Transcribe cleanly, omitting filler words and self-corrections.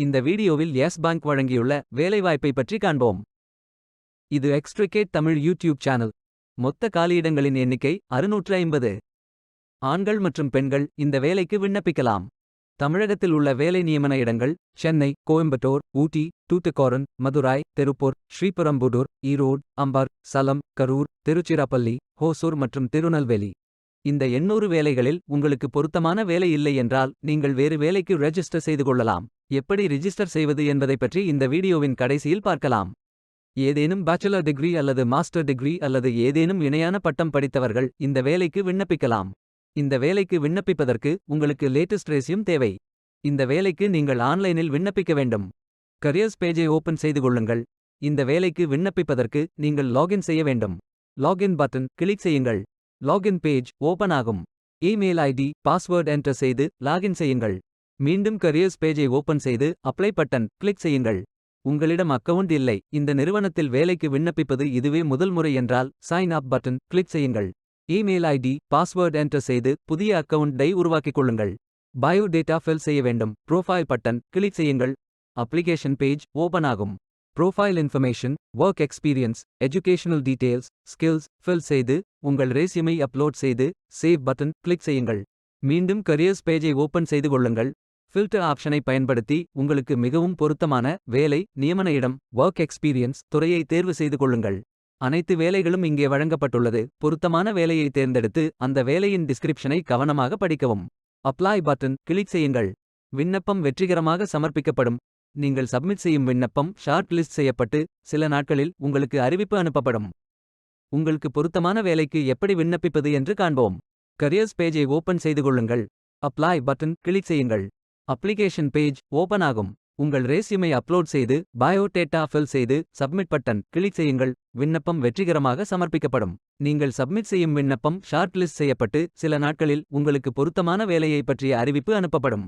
இந்த வீடியோவில் S bank வழங்கியுள்ள வேலைவாய்ப்பை பற்றி காண்போம். இது எக்ஸ்ட்ரிகேட் தமிழ் யூடியூப் சேனல். மொத்த காலியிடங்களின் எண்ணிக்கை 650. ஆண்கள் மற்றும் பெண்கள் இந்த வேலைக்கு விண்ணப்பிக்கலாம். தமிழகத்தில் உள்ள வேலை நியமன இடங்கள் சென்னை, கோயம்புத்தூர், ஊட்டி, தூத்துக்குடி, மதுராய், திருப்பூர், ஸ்ரீபெரும்புதூர், ஈரோடு, அம்பார், சலம், கரூர், திருச்சிராப்பள்ளி, ஹோசூர் மற்றும் திருநெல்வேலி. இந்த 800 வேலைகளில் உங்களுக்கு பொருத்தமான வேலை இல்லை என்றால் நீங்கள் வேறு வேலைக்கு ரெஜிஸ்டர் செய்து கொள்ளலாம். எப்படி ரிஜிஸ்டர் செய்வது என்பதை பற்றி இந்த வீடியோவின் கடைசியில் பார்க்கலாம். ஏதேனும் பேச்சுலர் டிகிரி அல்லது மாஸ்டர் டிகிரி அல்லது ஏதேனும் இணையான பட்டம் படித்தவர்கள் இந்த வேலைக்கு விண்ணப்பிக்கலாம். இந்த வேலைக்கு விண்ணப்பிப்பதற்கு உங்களுக்கு லேட்டஸ்ட் ரெஸ்யூம் தேவை. இந்த வேலைக்கு நீங்கள் ஆன்லைனில் விண்ணப்பிக்க வேண்டும். கரியர்ஸ் பேஜை ஓபன் செய்து கொள்ளுங்கள். இந்த வேலைக்கு விண்ணப்பிப்பதற்கு நீங்கள் லாகின் செய்ய வேண்டும். லாகின் பட்டன் கிளிக் செய்யுங்கள். லாகின் பேஜ் ஓபன் ஆகும். இமெயில் ஐடி, பாஸ்வேர்ட் என்டர் செய்து லாகின் செய்யுங்கள். மீண்டும் கரியர்ஸ் பேஜை ஓபன் செய்து அப்ளை பட்டன் கிளிக் செய்யுங்கள். உங்களிடம் அக்கவுண்ட் இல்லை, இந்த நிறுவனத்தில் வேலைக்கு விண்ணப்பிப்பது இதுவே முதல் முறை என்றால் சைன் அப் பட்டன் கிளிக் செய்யுங்கள். இமெயில் ஐடி, பாஸ்வேர்ட் என்டர் செய்து புதிய அக்கவுண்டை உருவாக்கிக் கொள்ளுங்கள். பயோ டேட்டா ஃபில் செய்ய வேண்டும். ப்ரோஃபைல் பட்டன் கிளிக் செய்யுங்கள். அப்ளிகேஷன் பேஜ் ஓபன் ஆகும். Profile information, work experience, educational details, skills fill செய்து உங்கள் ரெஸ்யூமை அப்லோட் செய்து சேவ் பட்டன் கிளிக் செய்யுங்கள். மீண்டும் கரியர்ஸ் பேஜை ஓபன் செய்து கொள்ளுங்கள். ஃபில்டர் ஆப்ஷனை பயன்படுத்தி உங்களுக்கு மிகவும் பொருத்தமான வேலை, நியமன இடம், ஒர்க் எக்ஸ்பீரியன்ஸ் துறையை தேர்வு செய்து கொள்ளுங்கள். அனைத்து வேலைகளும் இங்கே வழங்கப்பட்டுள்ளது. பொருத்தமான வேலையை தேர்ந்தெடுத்து அந்த வேலையின் டிஸ்கிரிப்ஷனை கவனமாக படிக்கவும். அப்ளை பட்டன் கிளிக் செய்யுங்கள். விண்ணப்பம் வெற்றிகரமாக சமர்ப்பிக்கப்படும். நீங்கள் சப்மிட் செய்யும் விண்ணப்பம் ஷார்ட் லிஸ்ட் செய்யப்பட்டு சில நாட்களில் உங்களுக்கு அறிவிப்பு அனுப்பப்படும். உங்களுக்கு பொருத்தமான வேலைக்கு எப்படி விண்ணப்பிப்பது என்று காண்போம். கரியர்ஸ் பேஜை ஓபன் செய்து கொள்ளுங்கள். அப்ளை பட்டன் கிளிக் செய்யுங்கள். அப்ளிகேஷன் பேஜ் ஓபன் ஆகும். உங்கள் ரெஸ்யூமை அப்லோட் செய்து பயோ டேட்டா ஃபில் செய்து சப்மிட் பட்டன் கிளிக் செய்யுங்கள். விண்ணப்பம் வெற்றிகரமாக சமர்ப்பிக்கப்படும். நீங்கள் சப்மிட் செய்யும் விண்ணப்பம் ஷார்ட் லிஸ்ட் செய்யப்பட்டு சில நாட்களில் உங்களுக்கு பொருத்தமான வேலையை பற்றிய அறிவிப்பு அனுப்பப்படும்.